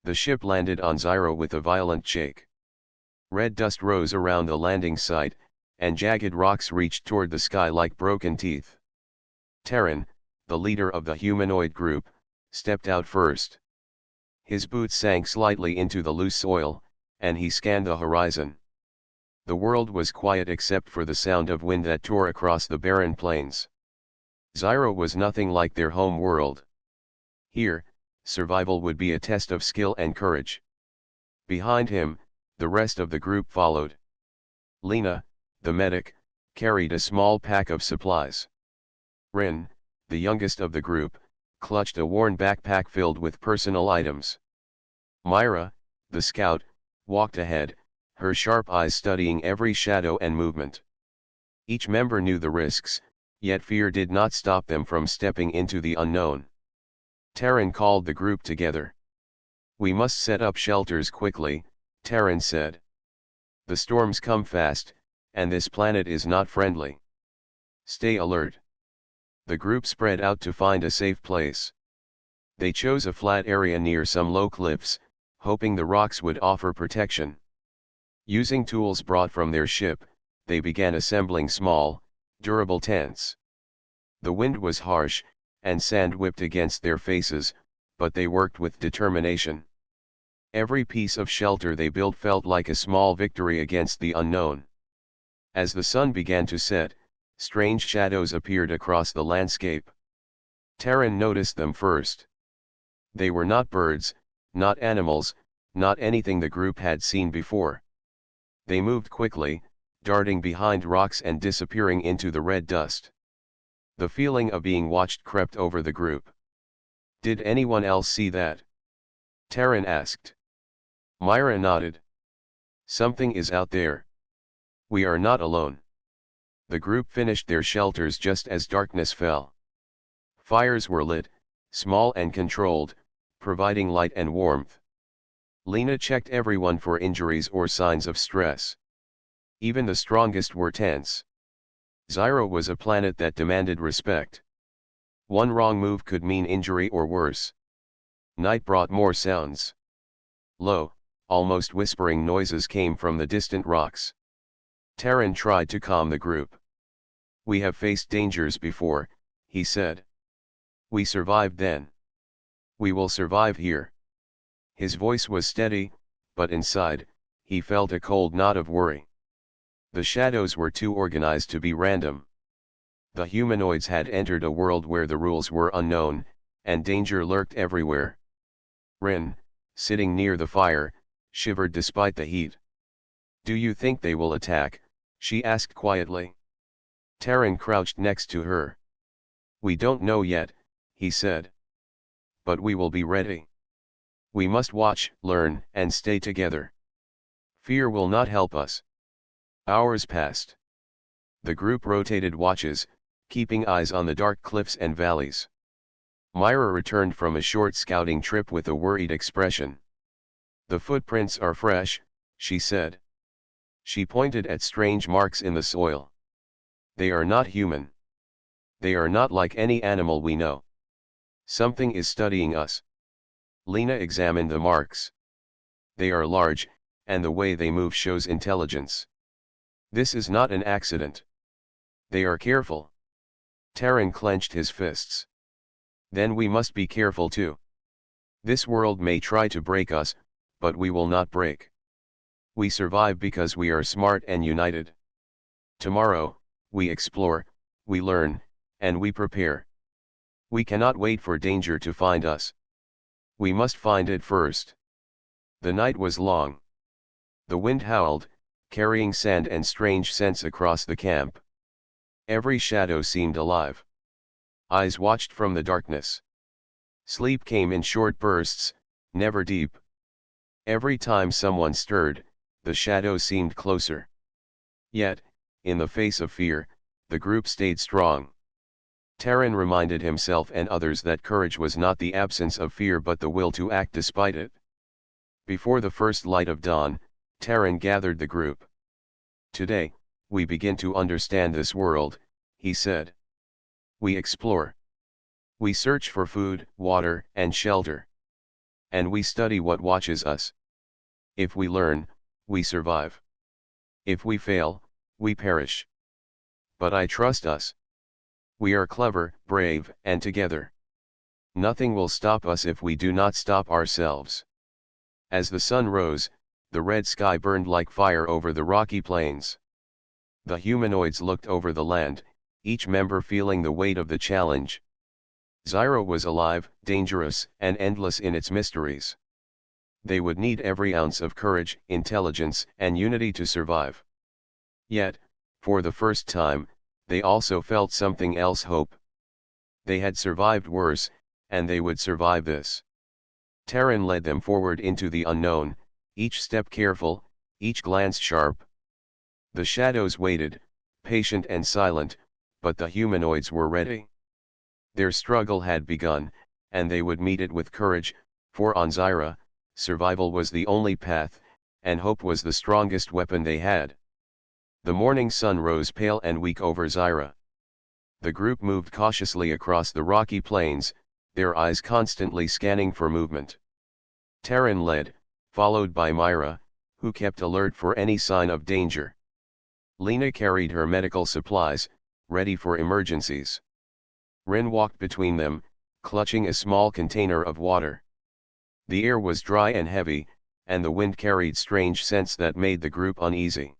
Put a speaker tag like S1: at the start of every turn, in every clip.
S1: The ship landed on Zyro with a violent shake. Red dust rose around the landing site, and jagged rocks reached toward the sky like broken teeth. Terran, the leader of the humanoid group, stepped out first. His boots sank slightly into the loose soil, and he scanned the horizon. The world was quiet except for the sound of wind that tore across the barren plains. Zyro was nothing like their home world. Here, survival would be a test of skill and courage. Behind him, the rest of the group followed. Lena, the medic, carried a small pack of supplies. Rin, the youngest of the group, clutched a worn backpack filled with personal items. Myra, the scout, walked ahead, her sharp eyes studying every shadow and movement. Each member knew the risks, yet fear did not stop them from stepping into the unknown. Terran called the group together. "We must set up shelters quickly," Terran said. "The storms come fast, and this planet is not friendly. Stay alert." The group spread out to find a safe place. They chose a flat area near some low cliffs, hoping the rocks would offer protection. Using tools brought from their ship, they began assembling small, durable tents. The wind was harsh, and sand whipped against their faces, but they worked with determination. Every piece of shelter they built felt like a small victory against the unknown. As the sun began to set, strange shadows appeared across the landscape. Terran noticed them first. They were not birds, not animals, not anything the group had seen before. They moved quickly, darting behind rocks and disappearing into the red dust. The feeling of being watched crept over the group. "Did anyone else see that?" Terran asked. Myra nodded. "Something is out there. We are not alone." The group finished their shelters just as darkness fell. Fires were lit, small and controlled, providing light and warmth. Lena checked everyone for injuries or signs of stress. Even the strongest were tense. Zyro was a planet that demanded respect. One wrong move could mean injury or worse. Night brought more sounds. Low, almost whispering noises came from the distant rocks. Terran tried to calm the group. "We have faced dangers before," he said. "We survived then. We will survive here." His voice was steady, but inside, he felt a cold knot of worry. The shadows were too organized to be random. The humanoids had entered a world where the rules were unknown, and danger lurked everywhere. Rin, sitting near the fire, shivered despite the heat. "Do you think they will attack?" she asked quietly. Terran crouched next to her. "We don't know yet," he said. "But we will be ready. We must watch, learn, and stay together. Fear will not help us." Hours passed. The group rotated watches, keeping eyes on the dark cliffs and valleys. Myra returned from a short scouting trip with a worried expression. "The footprints are fresh," she said. She pointed at strange marks in the soil. "They are not human. They are not like any animal we know. Something is studying us." Lena examined the marks. "They are large, and the way they move shows intelligence. This is not an accident. They are careful." Terran clenched his fists. "Then we must be careful too. This world may try to break us, but we will not break. We survive because we are smart and united. Tomorrow, we explore, we learn, and we prepare. We cannot wait for danger to find us. We must find it first." The night was long. The wind howled, carrying sand and strange scents across the camp. Every shadow seemed alive. Eyes watched from the darkness. Sleep came in short bursts, never deep. Every time someone stirred, the shadow seemed closer. Yet, in the face of fear, the group stayed strong. Terran reminded himself and others that courage was not the absence of fear but the will to act despite it. Before the first light of dawn, Terran gathered the group. "Today, we begin to understand this world," he said. "We explore. We search for food, water, and shelter. and we study what watches us. If we learn, we survive. If we fail, we perish. But I trust us. We are clever, brave, and together. Nothing will stop us if we do not stop ourselves. As the sun rose, the red sky burned like fire over the rocky plains. The humanoids looked over the land, each member feeling the weight of the challenge. Zyra was alive, dangerous, and endless in its mysteries. They would need every ounce of courage, intelligence, and unity to survive. Yet, for the first time, they also felt something else: hope. They had survived worse, and they would survive this. Terran led them forward into the unknown, each step careful, each glance sharp. The shadows waited, patient and silent, but the humanoids were ready. Their struggle had begun, and they would meet it with courage, for on Zyra, survival was the only path, and hope was the strongest weapon they had. The morning sun rose pale and weak over Zyra. The group moved cautiously across the rocky plains, their eyes constantly scanning for movement. Terran led, followed by Myra, who kept alert for any sign of danger. Lena carried her medical supplies, ready for emergencies. Rin walked between them, clutching a small container of water. The air was dry and heavy, and the wind carried strange scents that made the group uneasy.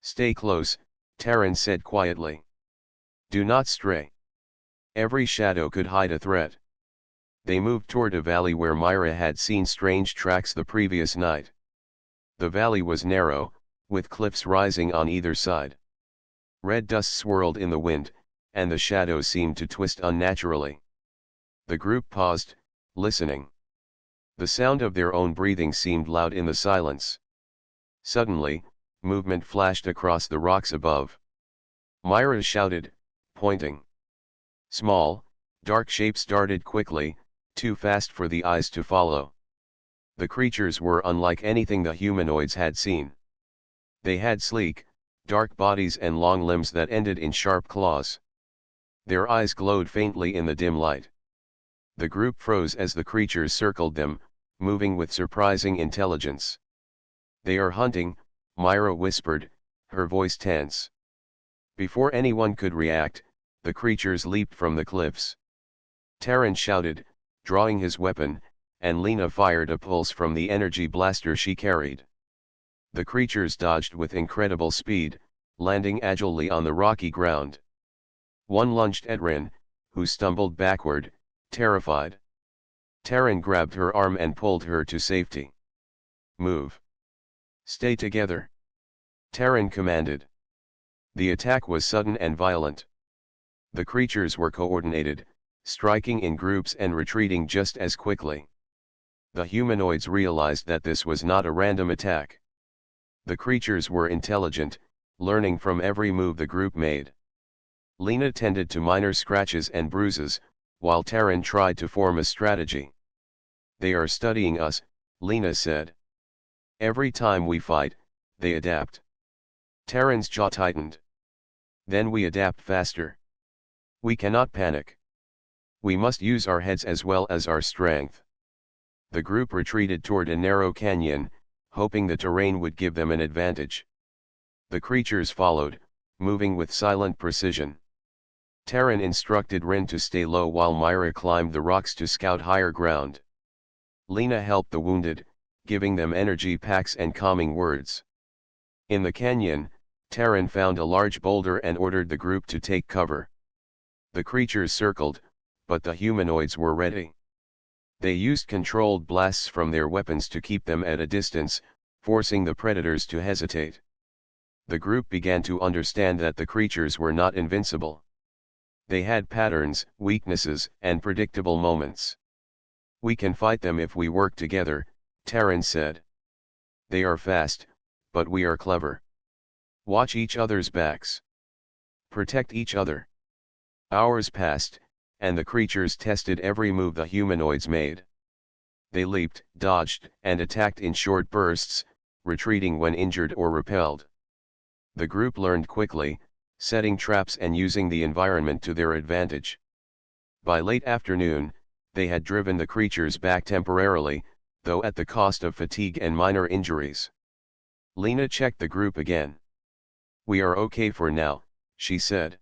S1: "Stay close," Terran said quietly. "Do not stray. Every shadow could hide a threat." They moved toward a valley where Myra had seen strange tracks the previous night. The valley was narrow, with cliffs rising on either side. Red dust swirled in the wind, and the shadows seemed to twist unnaturally. The group paused, listening. The sound of their own breathing seemed loud in the silence. Suddenly, movement flashed across the rocks above. Myra shouted, pointing. Small, dark shapes darted quickly, too fast for the eyes to follow. The creatures were unlike anything the humanoids had seen. They had sleek, dark bodies and long limbs that ended in sharp claws. Their eyes glowed faintly in the dim light. The group froze as the creatures circled them, moving with surprising intelligence. "They are hunting," Myra whispered, her voice tense. Before anyone could react, the creatures leaped from the cliffs. Terran shouted, drawing his weapon, and Lena fired a pulse from the energy blaster she carried. The creatures dodged with incredible speed, landing agilely on the rocky ground. One lunged at Rin, who stumbled backward, terrified. Terran grabbed her arm and pulled her to safety. "Move. Stay together," Terran commanded. The attack was sudden and violent. The creatures were coordinated, striking in groups and retreating just as quickly. The humanoids realized that this was not a random attack. The creatures were intelligent, learning from every move the group made. Lena tended to minor scratches and bruises, while Terran tried to form a strategy. "They are studying us," Lena said. "Every time we fight, they adapt." Terran's jaw tightened. "Then we adapt faster. We cannot panic. We must use our heads as well as our strength." The group retreated toward a narrow canyon, hoping the terrain would give them an advantage. The creatures followed, moving with silent precision. Terran instructed Rin to stay low while Myra climbed the rocks to scout higher ground. Lena helped the wounded, giving them energy packs and calming words. In the canyon, Terran found a large boulder and ordered the group to take cover. The creatures circled, but the humanoids were ready. They used controlled blasts from their weapons to keep them at a distance, forcing the predators to hesitate. The group began to understand that the creatures were not invincible. They had patterns, weaknesses, and predictable moments. "We can fight them if we work together," Terran said. "They are fast, but we are clever. Watch each other's backs. Protect each other." Hours passed, and the creatures tested every move the humanoids made. They leaped, dodged, and attacked in short bursts, retreating when injured or repelled. The group learned quickly, setting traps and using the environment to their advantage. By late afternoon, They had driven the creatures back temporarily, though at the cost of fatigue and minor injuries. Lena checked the group again. "We are okay for now," she said.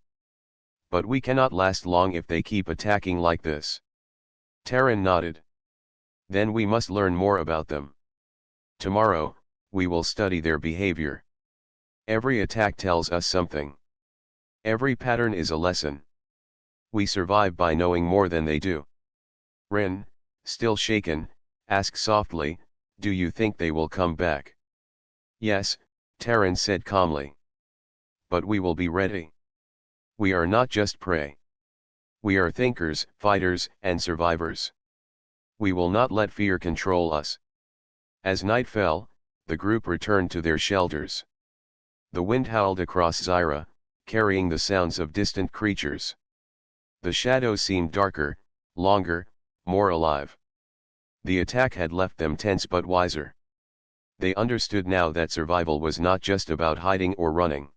S1: "But we cannot last long if they keep attacking like this." Terran nodded. "Then we must learn more about them. Tomorrow, we will study their behavior. Every attack tells us something. Every pattern is a lesson. We survive by knowing more than they do." Rin, still shaken, asked softly, "Do you think they will come back?" "Yes," Terran said calmly. "But we will be ready. We are not just prey. We are thinkers, fighters, and survivors. We will not let fear control us." As night fell, the group returned to their shelters. The wind howled across Zyra, carrying the sounds of distant creatures. The shadows seemed darker, longer, more alive. The attack had left them tense but wiser. They understood now that survival was not just about hiding or running.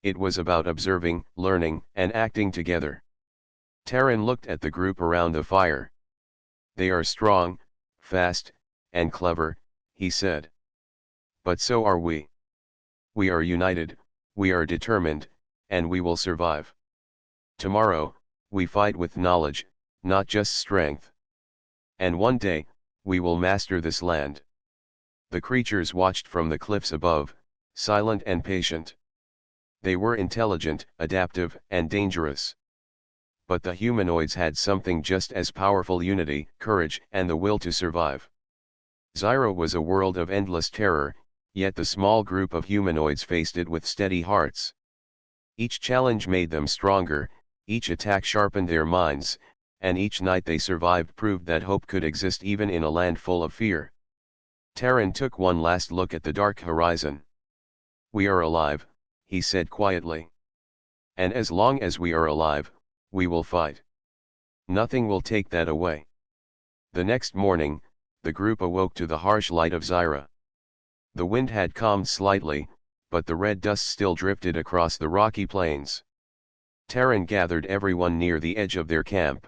S1: It was about observing, learning, and acting together. Terran looked at the group around the fire. "They are strong, fast, and clever," he said. "But so are we. We are united, we are determined, and we will survive. Tomorrow, we fight with knowledge, not just strength. And one day, we will master this land." The creatures watched from the cliffs above, silent and patient. They were intelligent, adaptive, and dangerous. But the humanoids had something just as powerful: unity, courage, and the will to survive. Zyra was a world of endless terror, yet the small group of humanoids faced it with steady hearts. Each challenge made them stronger, each attack sharpened their minds, and each night they survived proved that hope could exist even in a land full of fear. Terran took one last look at the dark horizon. "We are alive," he said quietly. "And as long as we are alive, we will fight. Nothing will take that away." The next morning, the group awoke to the harsh light of Zyra. The wind had calmed slightly, but the red dust still drifted across the rocky plains. Terran gathered everyone near the edge of their camp.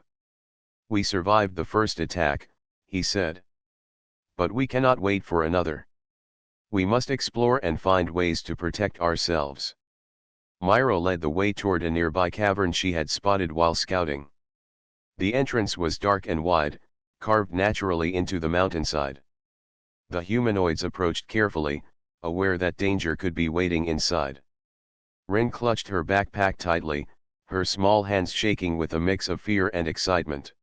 S1: "We survived the first attack," he said. "But we cannot wait for another. We must explore and find ways to protect ourselves." Myra led the way toward a nearby cavern she had spotted while scouting. The entrance was dark and wide, carved naturally into the mountainside. The humanoids approached carefully, aware that danger could be waiting inside. Rin clutched her backpack tightly, her small hands shaking with a mix of fear and excitement.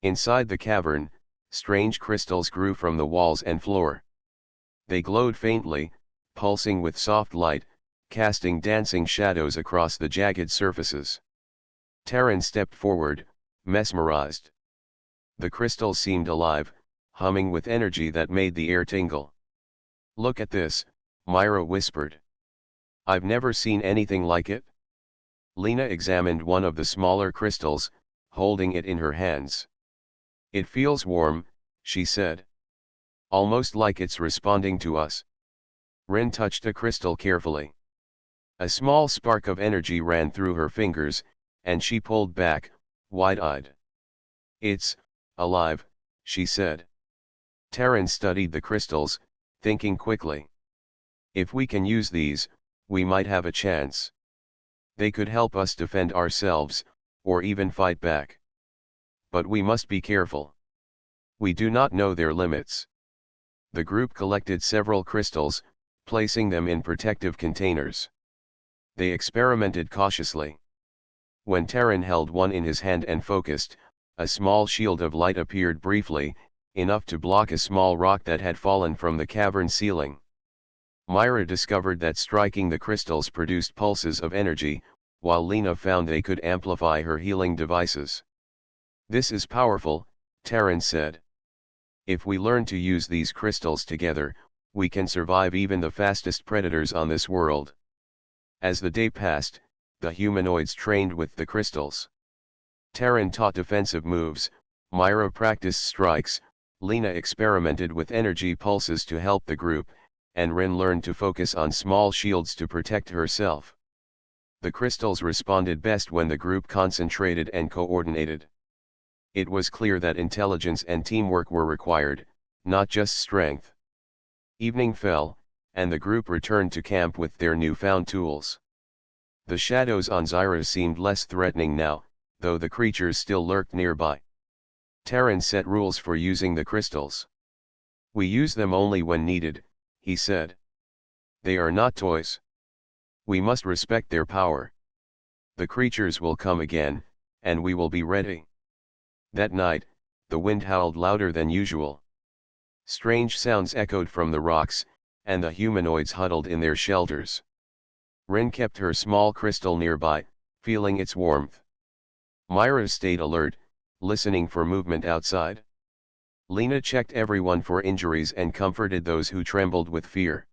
S1: Inside the cavern, strange crystals grew from the walls and floor. They glowed faintly, pulsing with soft light, casting dancing shadows across the jagged surfaces. Terran stepped forward, mesmerized. The crystals seemed alive, humming with energy that made the air tingle. "Look at this," Myra whispered. "I've never seen anything like it." Lena examined one of the smaller crystals, holding it in her hands. "It feels warm," she said. "Almost like it's responding to us." Rin touched a crystal carefully. A small spark of energy ran through her fingers, and she pulled back, wide-eyed. "It's alive," she said. Terran studied the crystals, thinking quickly. "If we can use these, we might have a chance. They could help us defend ourselves, or even fight back. But we must be careful. We do not know their limits." The group collected several crystals, placing them in protective containers. They experimented cautiously. When Terran held one in his hand and focused, a small shield of light appeared briefly, enough to block a small rock that had fallen from the cavern ceiling. Myra discovered that striking the crystals produced pulses of energy, while Lena found they could amplify her healing devices. "This is powerful," Terran said. "If we learn to use these crystals together, we can survive even the fastest predators on this world." As the day passed, the humanoids trained with the crystals. Terran taught defensive moves, Myra practiced strikes, Lena experimented with energy pulses to help the group, and Rin learned to focus on small shields to protect herself. The crystals responded best when the group concentrated and coordinated. It was clear that intelligence and teamwork were required, not just strength. Evening fell, and the group returned to camp with their newfound tools. The shadows on Zyra seemed less threatening now, though the creatures still lurked nearby. Terran set rules for using the crystals. "We use them only when needed," he said. "They are not toys. We must respect their power. The creatures will come again, and we will be ready." That night, the wind howled louder than usual. Strange sounds echoed from the rocks, and the humanoids huddled in their shelters. Rin kept her small crystal nearby, feeling its warmth. Myra stayed alert, listening for movement outside. Lena checked everyone for injuries and comforted those who trembled with fear.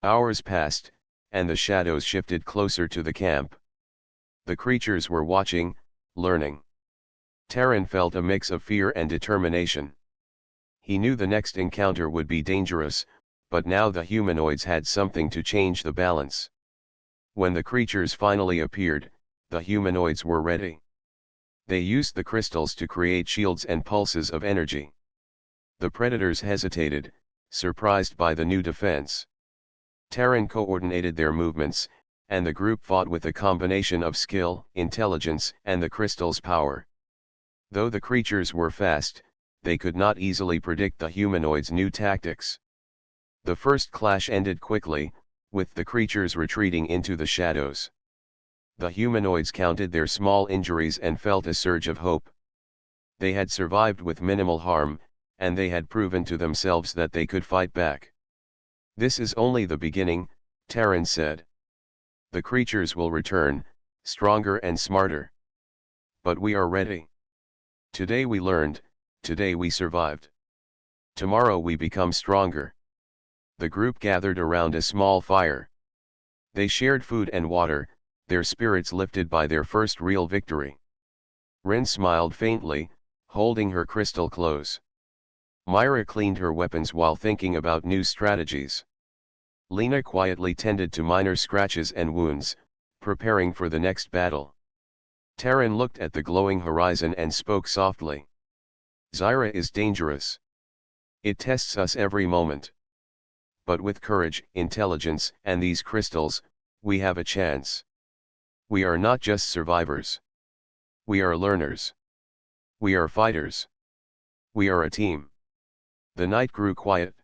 S1: Hours passed, and the shadows shifted closer to the camp. The creatures were watching, learning. Terran felt a mix of fear and determination. He knew the next encounter would be dangerous, but now the humanoids had something to change the balance. When the creatures finally appeared, the humanoids were ready. They used the crystals to create shields and pulses of energy. The predators hesitated, surprised by the new defense. Terran coordinated their movements, and the group fought with a combination of skill, intelligence, and the crystal's power. Though the creatures were fast, they could not easily predict the humanoids' new tactics. The first clash ended quickly, with the creatures retreating into the shadows. The humanoids counted their small injuries and felt a surge of hope. They had survived with minimal harm, and they had proven to themselves that they could fight back. "This is only the beginning," Terran said. "The creatures will return, stronger and smarter. But we are ready. Today we learned, today we survived. Tomorrow we become stronger." The group gathered around a small fire. They shared food and water, their spirits lifted by their first real victory. Rin smiled faintly, holding her crystal close. Myra cleaned her weapons while thinking about new strategies. Lena quietly tended to minor scratches and wounds, preparing for the next battle. Terran looked at the glowing horizon and spoke softly. "Zyra is dangerous. It tests us every moment. But with courage, intelligence, and these crystals, we have a chance. We are not just survivors. We are learners. We are fighters. We are a team." The night grew quiet.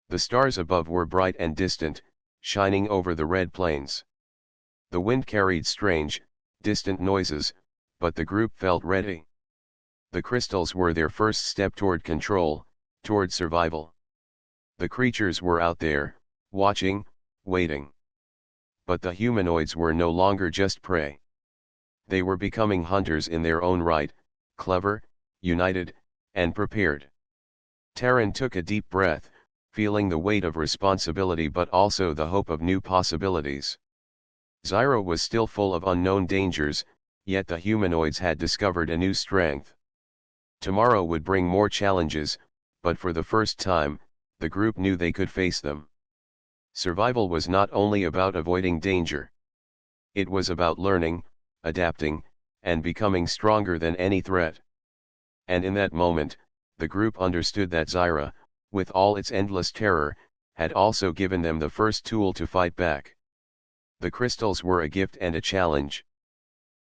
S1: The stars above were bright and distant, shining over the red plains. The wind carried strange, distant noises, but the group felt ready. The crystals were their first step toward control, toward survival. The creatures were out there, watching, waiting. But the humanoids were no longer just prey. They were becoming hunters in their own right, clever, united, and prepared. Terran took a deep breath, feeling the weight of responsibility but also the hope of new possibilities. Zyra was still full of unknown dangers, yet the humanoids had discovered a new strength. Tomorrow would bring more challenges, but for the first time, the group knew they could face them. Survival was not only about avoiding danger. It was about learning, adapting, and becoming stronger than any threat. And in that moment, the group understood that Zyra, with all its endless terror, had also given them the first tool to fight back. The crystals were a gift and a challenge.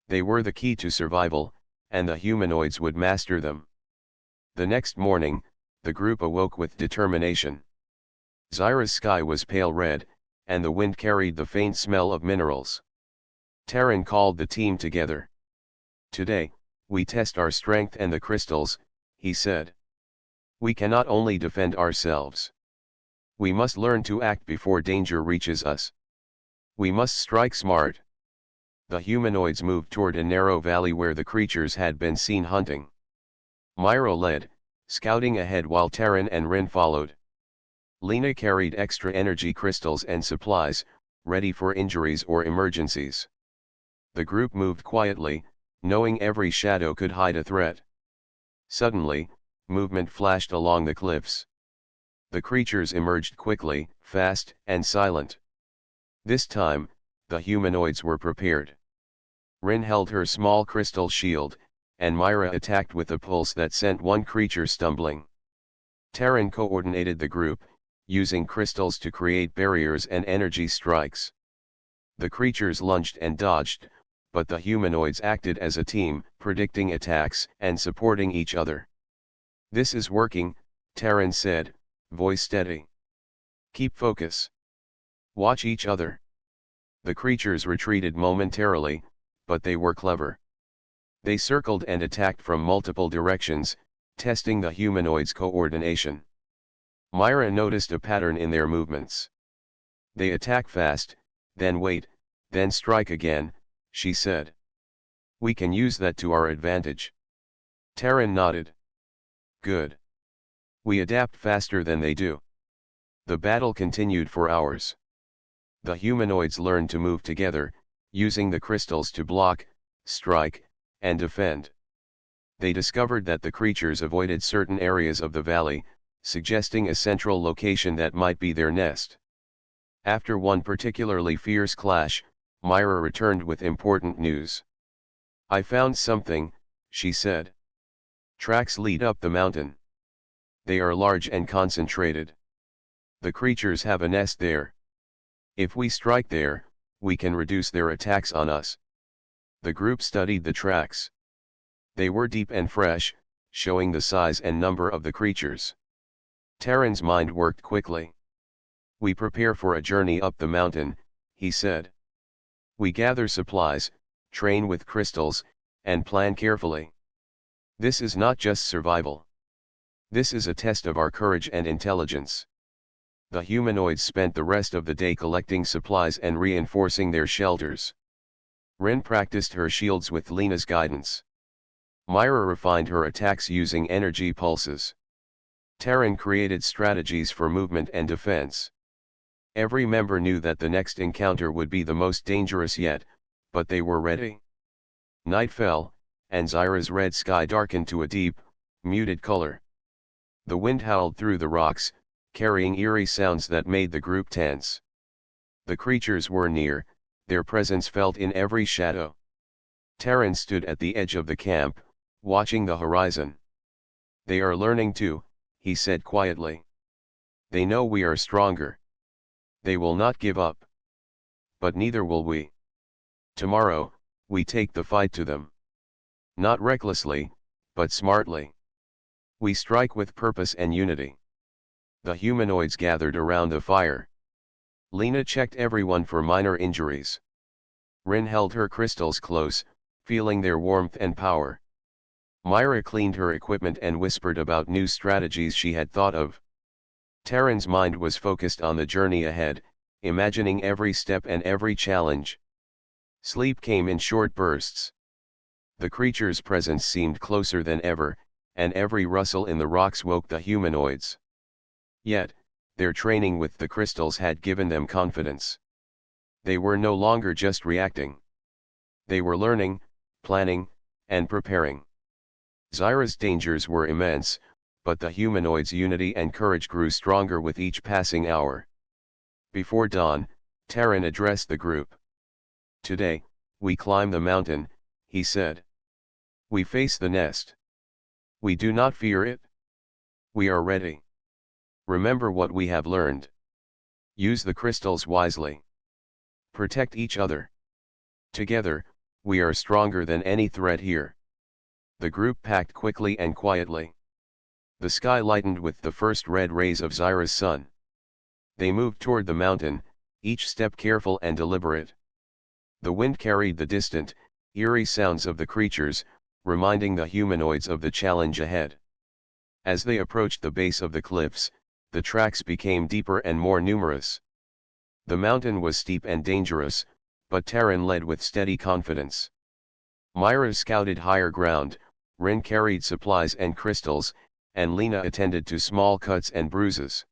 S1: They were the key to survival, and the humanoids would master them. The next morning, the group awoke with determination. Zyra's sky was pale red, and the wind carried the faint smell of minerals. Terran called the team together. "Today, we test our strength and the crystals," he said. "We cannot only defend ourselves. We must learn to act before danger reaches us. We must strike smart." The humanoids moved toward a narrow valley where the creatures had been seen hunting. Myra led, scouting ahead while Terran and Rin followed. Lena carried extra energy crystals and supplies, ready for injuries or emergencies. The group moved quietly, knowing every shadow could hide a threat. Suddenly, movement flashed along the cliffs. The creatures emerged quickly, fast, and silent. This time, the humanoids were prepared. Rin held her small crystal shield, and Myra attacked with a pulse that sent one creature stumbling. Terran coordinated the group, using crystals to create barriers and energy strikes. The creatures lunged and dodged, but the humanoids acted as a team, predicting attacks and supporting each other. "This is working," Terran said, voice steady. "Keep focus. Watch each other." The creatures retreated momentarily, but they were clever. They circled and attacked from multiple directions, testing the humanoids' coordination. Myra noticed a pattern in their movements. "They attack fast, then wait, then strike again," she said. "We can use that to our advantage." Terran nodded. "Good. We adapt faster than they do." The battle continued for hours. The humanoids learned to move together, using the crystals to block, strike, and defend. They discovered that the creatures avoided certain areas of the valley, suggesting a central location that might be their nest. After one particularly fierce clash, Myra returned with important news. "I found something," she said. "Tracks lead up the mountain. They are large and concentrated. The creatures have a nest there. If we strike there, we can reduce their attacks on us." The group studied the tracks. They were deep and fresh, showing the size and number of the creatures. Terran's mind worked quickly. "We prepare for a journey up the mountain," he said. "We gather supplies, train with crystals, and plan carefully. This is not just survival. This is a test of our courage and intelligence." The humanoids spent the rest of the day collecting supplies and reinforcing their shelters. Ren practiced her shields with Lena's guidance. Myra refined her attacks using energy pulses. Terran created strategies for movement and defense. Every member knew that the next encounter would be the most dangerous yet, but they were ready. Night fell, and Zyra's red sky darkened to a deep, muted color. The wind howled through the rocks, carrying eerie sounds that made the group tense. The creatures were near, their presence felt in every shadow. Terran stood at the edge of the camp, watching the horizon. "They are learning too," he said quietly. "They know we are stronger. They will not give up. But neither will we. Tomorrow, we take the fight to them. Not recklessly, but smartly. We strike with purpose and unity." The humanoids gathered around the fire. Lena checked everyone for minor injuries. Rin held her crystals close, feeling their warmth and power. Myra cleaned her equipment and whispered about new strategies she had thought of. Terran's mind was focused on the journey ahead, imagining every step and every challenge. Sleep came in short bursts. The creature's presence seemed closer than ever, and every rustle in the rocks woke the humanoids. Yet, their training with the crystals had given them confidence. They were no longer just reacting. They were learning, planning, and preparing. Zyra's dangers were immense, but the humanoids' unity and courage grew stronger with each passing hour. Before dawn, Terran addressed the group. "Today, we climb the mountain," he said. "We face the nest. We do not fear it. We are ready. Remember what we have learned. Use the crystals wisely. Protect each other. Together, we are stronger than any threat here." The group packed quickly and quietly. The sky lightened with the first red rays of Zyra's sun. They moved toward the mountain, each step careful and deliberate. The wind carried the distant, eerie sounds of the creatures, reminding the humanoids of the challenge ahead. As they approached the base of the cliffs, the tracks became deeper and more numerous. The mountain was steep and dangerous, but Terran led with steady confidence. Myra scouted higher ground, Rin carried supplies and crystals, and Lena attended to small cuts and bruises.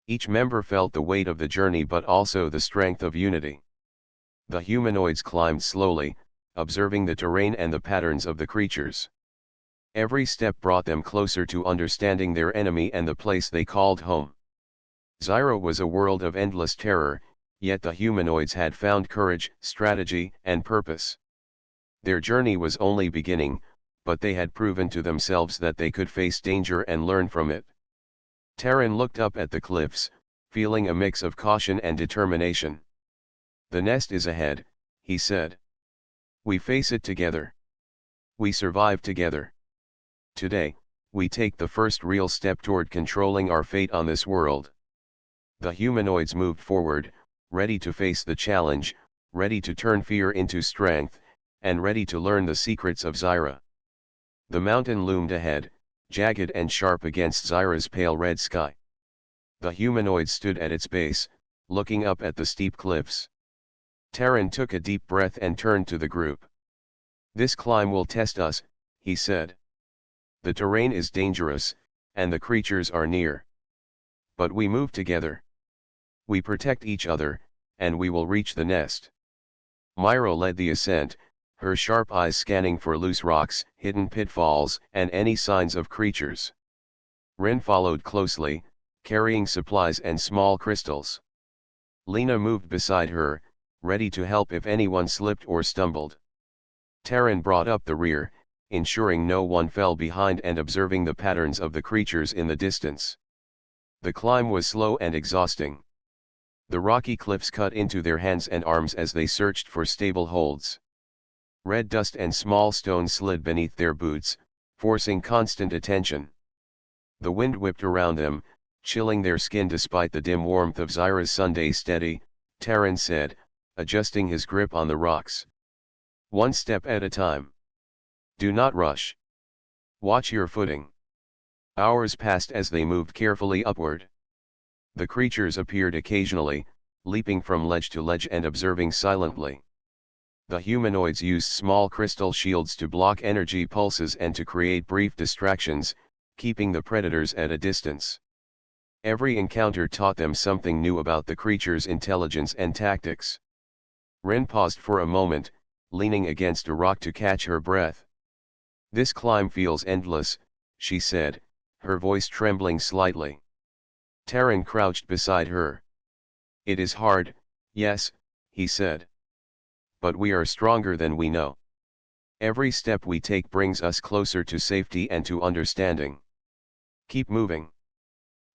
S1: Each member felt the weight of the journey but also the strength of unity. The humanoids climbed slowly, observing the terrain and the patterns of the creatures. Every step brought them closer to understanding their enemy and the place they called home. Zyra was a world of endless terror, yet the humanoids had found courage, strategy, and purpose. Their journey was only beginning, but they had proven to themselves that they could face danger and learn from it. Terran looked up at the cliffs, feeling a mix of caution and determination. "The nest is ahead," he said. "We face it together. We survive together. Today, we take the first real step toward controlling our fate on this world." The humanoids moved forward, ready to face the challenge, ready to turn fear into strength, and ready to learn the secrets of Zyra. The mountain loomed ahead, jagged and sharp against Zyra's pale red sky. The humanoid stood at its base, looking up at the steep cliffs. Terran took a deep breath and turned to the group. "This climb will test us," he said. "The terrain is dangerous, and the creatures are near. But we move together. We protect each other, and we will reach the nest." Myra led the ascent, her sharp eyes scanning for loose rocks, hidden pitfalls, and any signs of creatures. Rin followed closely, carrying supplies and small crystals. Lena moved beside her, ready to help if anyone slipped or stumbled. Terran brought up the rear, ensuring no one fell behind and observing the patterns of the creatures in the distance. The climb was slow and exhausting. The rocky cliffs cut into their hands and arms as they searched for stable holds. Red dust and small stones slid beneath their boots, forcing constant attention. The wind whipped around them, chilling their skin despite the dim warmth of Zyra's Sunday. "Steady," Terran said, adjusting his grip on the rocks. "One step at a time. Do not rush. Watch your footing." Hours passed as they moved carefully upward. The creatures appeared occasionally, leaping from ledge to ledge and observing silently. The humanoids used small crystal shields to block energy pulses and to create brief distractions, keeping the predators at a distance. Every encounter taught them something new about the creature's intelligence and tactics. Rin paused for a moment, leaning against a rock to catch her breath. "This climb feels endless," she said, her voice trembling slightly. Terran crouched beside her. "It is hard, yes," he said. "But we are stronger than we know. Every step we take brings us closer to safety and to understanding. Keep moving.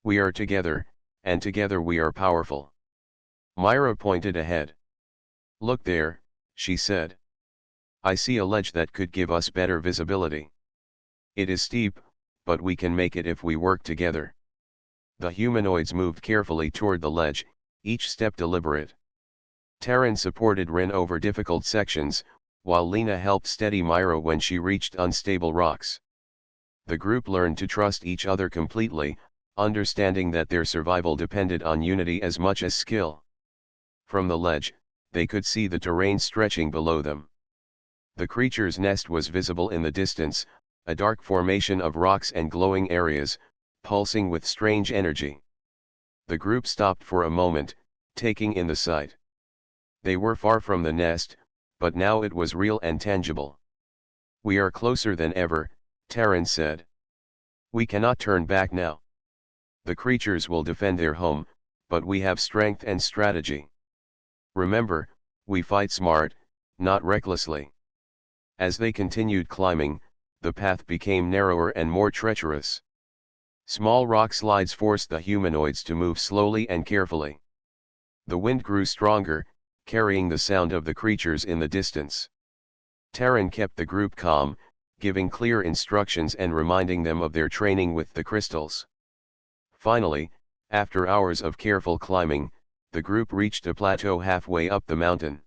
S1: We are together, and together we are powerful." Myra pointed ahead. "Look there," she said. "I see a ledge that could give us better visibility. It is steep, but we can make it if we work together." The humanoids moved carefully toward the ledge, each step deliberate. Terran supported Rin over difficult sections, while Lena helped steady Myra when she reached unstable rocks. The group learned to trust each other completely, understanding that their survival depended on unity as much as skill. From the ledge, they could see the terrain stretching below them. The creature's nest was visible in the distance, a dark formation of rocks and glowing areas, pulsing with strange energy. The group stopped for a moment, taking in the sight. They were far from the nest, but now it was real and tangible. "We are closer than ever," Terran said. "We cannot turn back now. The creatures will defend their home, but we have strength and strategy. Remember, we fight smart, not recklessly." As they continued climbing, the path became narrower and more treacherous. Small rock slides forced the humanoids to move slowly and carefully. The wind grew stronger, carrying the sound of the creatures in the distance. Terran kept the group calm, giving clear instructions and reminding them of their training with the crystals. Finally, after hours of careful climbing, the group reached a plateau halfway up the mountain.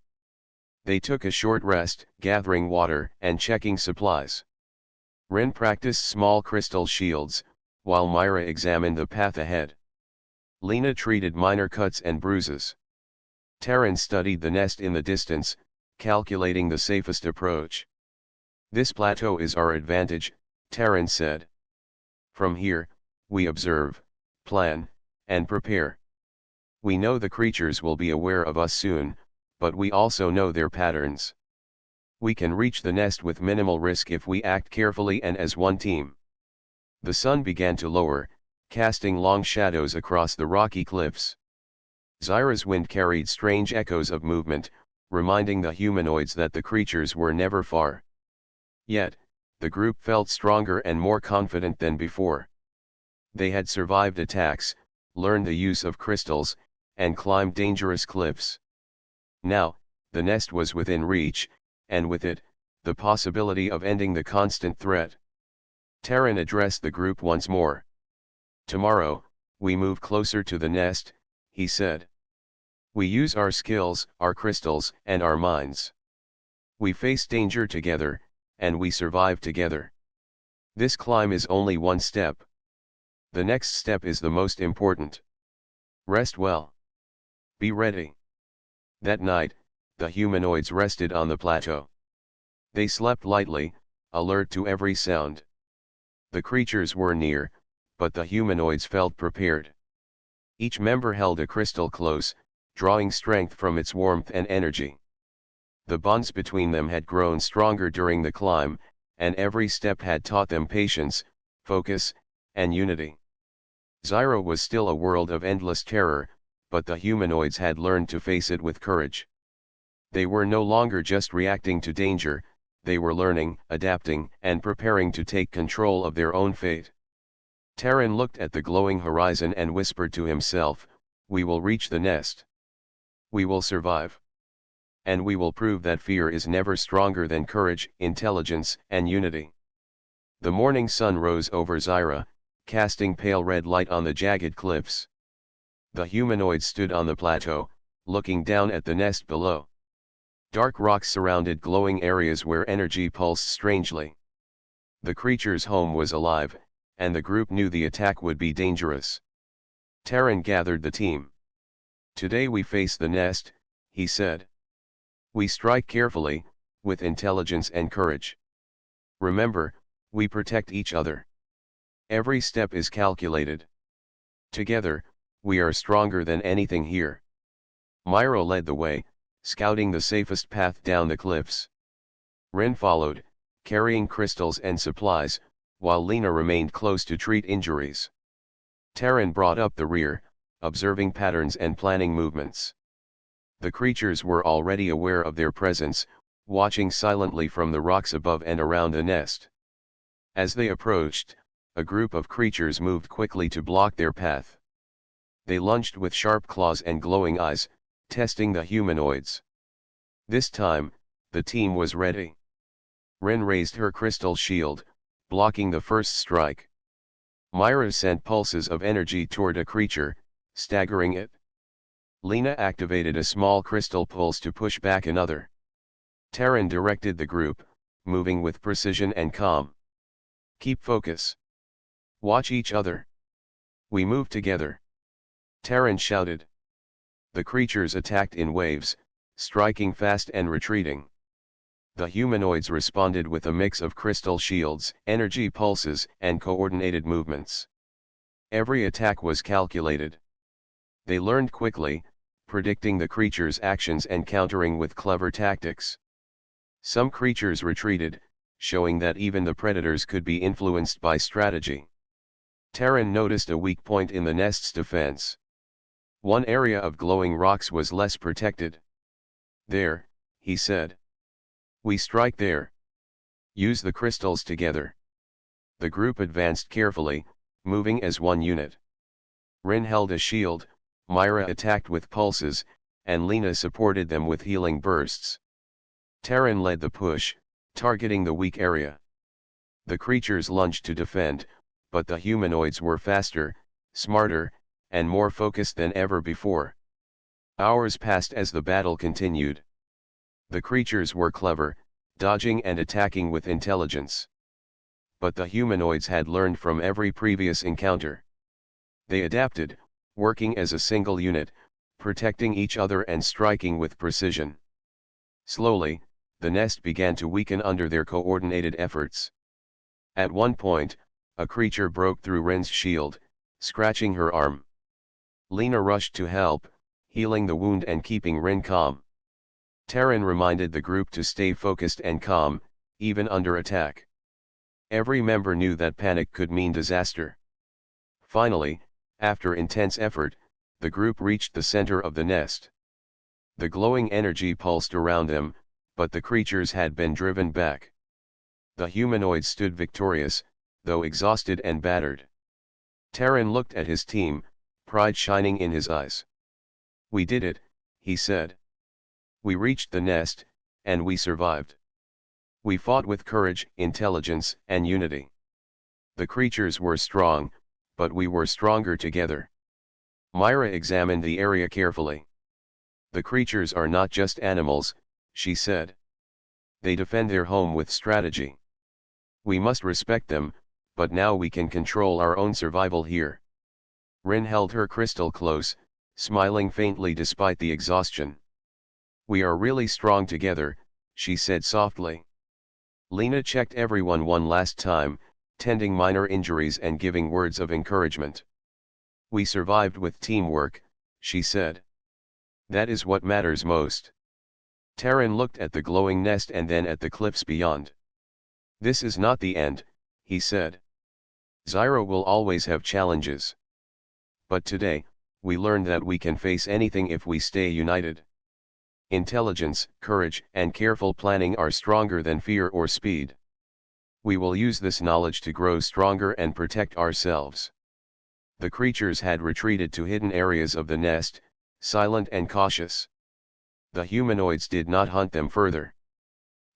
S1: They took a short rest, gathering water and checking supplies. Rin practiced small crystal shields, while Myra examined the path ahead. Lena treated minor cuts and bruises. Terran studied the nest in the distance, calculating the safest approach. "This plateau is our advantage," Terran said. "From here, we observe, plan, and prepare. We know the creatures will be aware of us soon, but we also know their patterns. We can reach the nest with minimal risk if we act carefully and as one team." The sun began to lower, casting long shadows across the rocky cliffs. Zyra's wind carried strange echoes of movement, reminding the humanoids that the creatures were never far. Yet, The group felt stronger and more confident than before. They had survived attacks, learned the use of crystals, and climbed dangerous cliffs. Now, the nest was within reach, and with it, the possibility of ending the constant threat. Terran addressed the group once more. "Tomorrow, we move closer to the nest," he said. "We use our skills, our crystals, and our minds. We face danger together, and we survive together. This climb is only one step. The next step is the most important. Rest well. Be ready." That night, the humanoids rested on the plateau. They slept lightly, alert to every sound. The creatures were near, but the humanoids felt prepared. Each member held a crystal close, drawing strength from its warmth and energy. The bonds between them had grown stronger during the climb, and every step had taught them patience, focus, and unity. Zyro was still a world of endless terror, but the humanoids had learned to face it with courage. They were no longer just reacting to danger, they were learning, adapting, and preparing to take control of their own fate. Terran looked at the glowing horizon and whispered to himself, "We will reach the nest. We will survive. And we will prove that fear is never stronger than courage, intelligence, and unity." The morning sun rose over Zyra, casting pale red light on the jagged cliffs. The humanoids stood on the plateau, looking down at the nest below. Dark rocks surrounded glowing areas where energy pulsed strangely. The creature's home was alive, and the group knew the attack would be dangerous. Terran gathered the team. "Today we face the nest," he said. "We strike carefully, with intelligence and courage. Remember, we protect each other. Every step is calculated. Together, we are stronger than anything here." Myra led the way, scouting the safest path down the cliffs. Rin followed, carrying crystals and supplies, while Lena remained close to treat injuries. Terran brought up the rear, observing patterns and planning movements. The creatures were already aware of their presence, watching silently from the rocks above and around the nest. As they approached, a group of creatures moved quickly to block their path. They lunged with sharp claws and glowing eyes, testing the humanoids. This time, the team was ready. Rin raised her crystal shield, blocking the first strike. Myra sent pulses of energy toward a creature, staggering it. Lena activated a small crystal pulse to push back another. Terran directed the group, moving with precision and calm. "Keep focus. Watch each other. We move together." Terran shouted. The creatures attacked in waves, striking fast and retreating. The humanoids responded with a mix of crystal shields, energy pulses, and coordinated movements. Every attack was calculated. They learned quickly, predicting the creatures' actions and countering with clever tactics. Some creatures retreated, showing that even the predators could be influenced by strategy. Terran noticed a weak point in the nest's defense. One area of glowing rocks was less protected. "There," he said. "We strike there. Use the crystals together." The group advanced carefully, moving as one unit. Rin held a shield, Myra attacked with pulses, and Lena supported them with healing bursts. Terran led the push, targeting the weak area. The creatures lunged to defend, but the humanoids were faster, smarter, and more focused than ever before. Hours passed as the battle continued. The creatures were clever, dodging and attacking with intelligence. But the humanoids had learned from every previous encounter. They adapted, working as a single unit, protecting each other and striking with precision. Slowly, the nest began to weaken under their coordinated efforts. At one point, a creature broke through Ren's shield, scratching her arm. Lena rushed to help, healing the wound and keeping Ren calm. Terran reminded the group to stay focused and calm, even under attack. Every member knew that panic could mean disaster. Finally, after intense effort, the group reached the center of the nest. The glowing energy pulsed around them, but the creatures had been driven back. The humanoids stood victorious, though exhausted and battered. Terran looked at his team, pride shining in his eyes. "We did it," he said. "We reached the nest, and we survived. We fought with courage, intelligence, and unity. The creatures were strong, but we were stronger together." Myra examined the area carefully. "The creatures are not just animals," she said. "They defend their home with strategy. We must respect them, but now we can control our own survival here." Rin held her crystal close, smiling faintly despite the exhaustion. "We are really strong together," she said softly. Lena checked everyone one last time, tending minor injuries and giving words of encouragement. "We survived with teamwork," she said. "That is what matters most." Terran looked at the glowing nest and then at the cliffs beyond. "This is not the end," he said. "Zyra will always have challenges. But today, we learned that we can face anything if we stay united. Intelligence, courage, and careful planning are stronger than fear or speed. We will use this knowledge to grow stronger and protect ourselves." The creatures had retreated to hidden areas of the nest, silent and cautious. The humanoids did not hunt them further.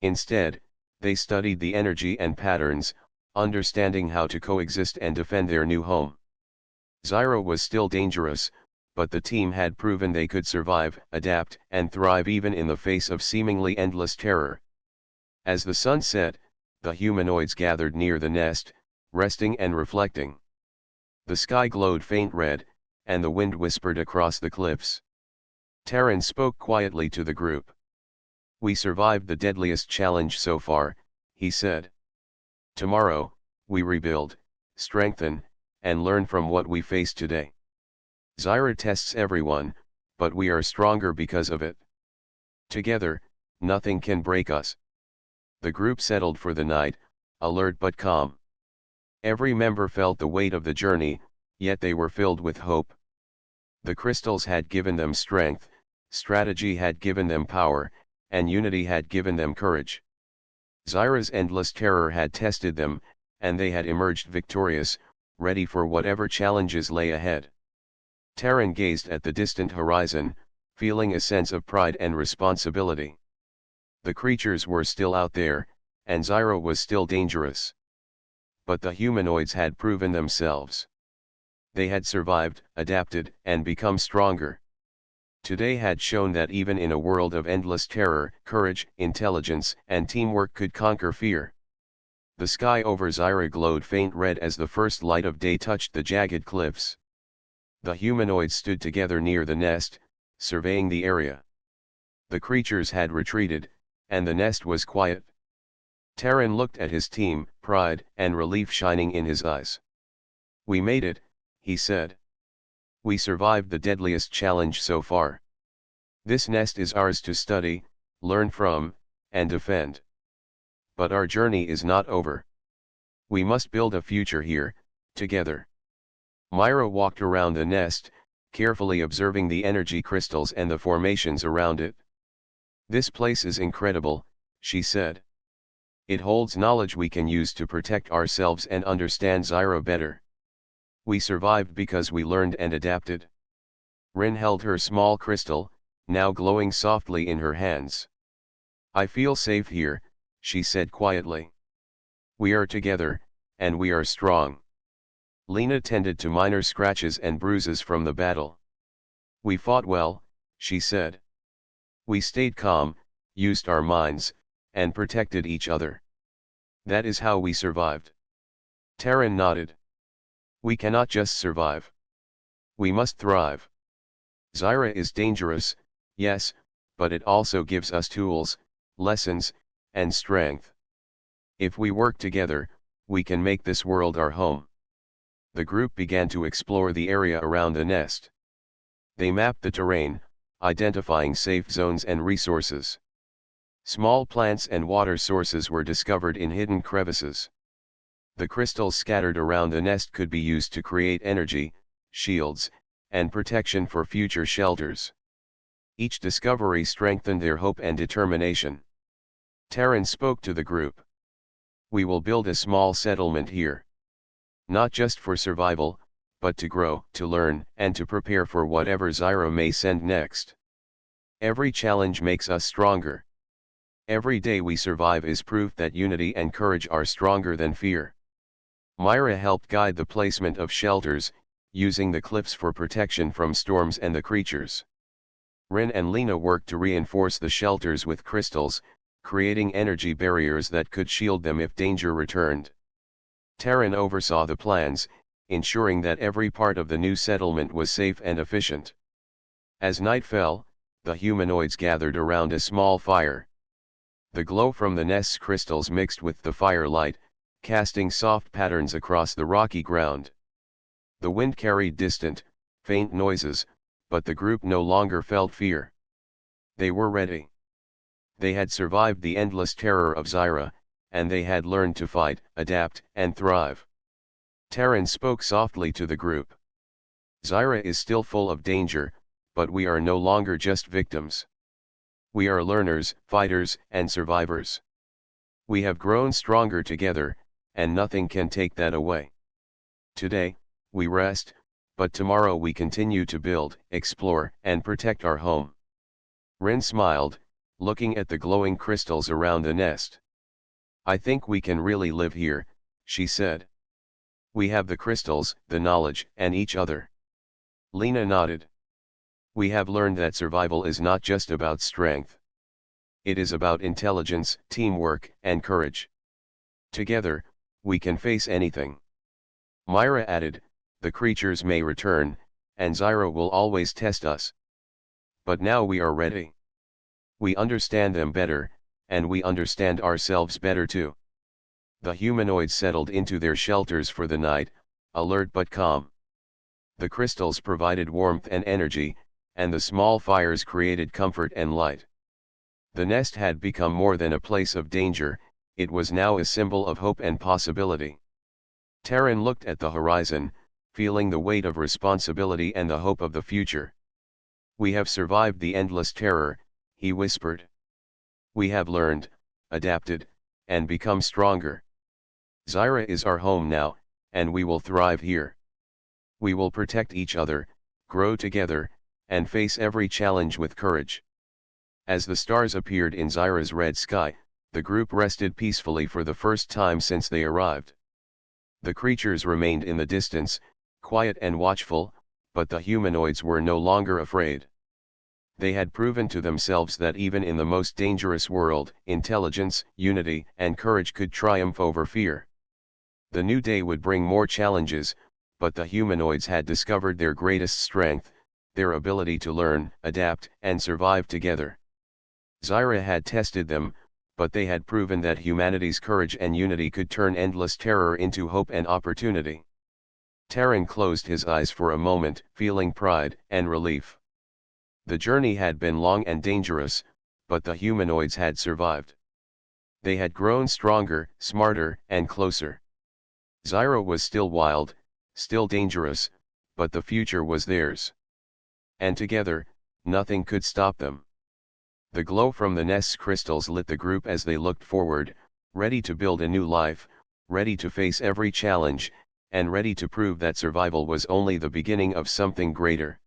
S1: Instead, they studied the energy and patterns, understanding how to coexist and defend their new home. Zyra was still dangerous, but the team had proven they could survive, adapt, and thrive even in the face of seemingly endless terror. As the sun set, the humanoids gathered near the nest, resting and reflecting. The sky glowed faint red, and the wind whispered across the cliffs. Terran spoke quietly to the group. "We survived the deadliest challenge so far," he said. "Tomorrow, we rebuild, strengthen, and learn from what we faced today. Zyra tests everyone, but we are stronger because of it. Together, nothing can break us." The group settled for the night, alert but calm. Every member felt the weight of the journey, yet they were filled with hope. The crystals had given them strength, strategy had given them power, and unity had given them courage. Zyra's endless terror had tested them, and they had emerged victorious, ready for whatever challenges lay ahead. Terran gazed at the distant horizon, feeling a sense of pride and responsibility. The creatures were still out there, and Zyra was still dangerous. But the humanoids had proven themselves. They had survived, adapted, and become stronger. Today had shown that even in a world of endless terror, courage, intelligence, and teamwork could conquer fear. The sky over Zyra glowed faint red as the first light of day touched the jagged cliffs. The humanoids stood together near the nest, surveying the area. The creatures had retreated, and the nest was quiet. Terran looked at his team, pride and relief shining in his eyes. "We made it," he said. "We survived the deadliest challenge so far. This nest is ours to study, learn from, and defend. But our journey is not over. We must build a future here, together." Myra walked around the nest, carefully observing the energy crystals and the formations around it. "This place is incredible," she said. "It holds knowledge we can use to protect ourselves and understand Zyra better. We survived because we learned and adapted." Rin held her small crystal, now glowing softly in her hands. "I feel safe here," she said quietly. "We are together, and we are strong." Lena tended to minor scratches and bruises from the battle. "We fought well," she said. "We stayed calm, used our minds, and protected each other. That is how we survived." Terran nodded. "We cannot just survive. We must thrive. Zyra is dangerous, yes, but it also gives us tools, lessons, and strength. If we work together, we can make this world our home." The group began to explore the area around the nest. They mapped the terrain, identifying safe zones and resources. Small plants and water sources were discovered in hidden crevices. The crystals scattered around the nest could be used to create energy, shields, and protection for future shelters. Each discovery strengthened their hope and determination. Terran spoke to the group. We will build a small settlement here. Not just for survival, but to grow, to learn, and to prepare for whatever Zyra may send next. Every challenge makes us stronger. Every day we survive is proof that unity and courage are stronger than fear. Myra helped guide the placement of shelters, using the cliffs for protection from storms and the creatures. Rin and Lena worked to reinforce the shelters with crystals, creating energy barriers that could shield them if danger returned. Terran oversaw the plans, ensuring that every part of the new settlement was safe and efficient. As night fell, the humanoids gathered around a small fire. The glow from the nest's crystals mixed with the firelight, casting soft patterns across the rocky ground. The wind carried distant, faint noises, but the group no longer felt fear. They were ready. They had survived the endless terror of Zyra, and they had learned to fight, adapt, and thrive. Terran spoke softly to the group. Zyra is still full of danger, but we are no longer just victims. We are learners, fighters, and survivors. We have grown stronger together, and nothing can take that away. Today, we rest, but tomorrow we continue to build, explore, and protect our home. Rin smiled, looking at the glowing crystals around the nest. I think we can really live here, she said. We have the crystals, the knowledge, and each other. Lena nodded. We have learned that survival is not just about strength. It is about intelligence, teamwork, and courage. Together, we can face anything. Myra added, the creatures may return, and Zyra will always test us. But now we are ready. We understand them better, and we understand ourselves better too. The humanoids settled into their shelters for the night, alert but calm. The crystals provided warmth and energy, and the small fires created comfort and light. The nest had become more than a place of danger, it was now a symbol of hope and possibility. Terran looked at the horizon, feeling the weight of responsibility and the hope of the future. We have survived the endless terror, he whispered. We have learned, adapted, and become stronger. Zyra is our home now, and we will thrive here. We will protect each other, grow together, and face every challenge with courage. As the stars appeared in Zyra's red sky, the group rested peacefully for the first time since they arrived. The creatures remained in the distance, quiet and watchful, but the humanoids were no longer afraid. They had proven to themselves that even in the most dangerous world, intelligence, unity, and courage could triumph over fear. The new day would bring more challenges, but the humanoids had discovered their greatest strength, their ability to learn, adapt, and survive together. Zyra had tested them, but they had proven that humanity's courage and unity could turn endless terror into hope and opportunity. Terran closed his eyes for a moment, feeling pride and relief. The journey had been long and dangerous, but the humanoids had survived. They had grown stronger, smarter, and closer. Zyra was still wild, still dangerous, but the future was theirs. And together, nothing could stop them. The glow from the nest's crystals lit the group as they looked forward, ready to build a new life, ready to face every challenge, and ready to prove that survival was only the beginning of something greater.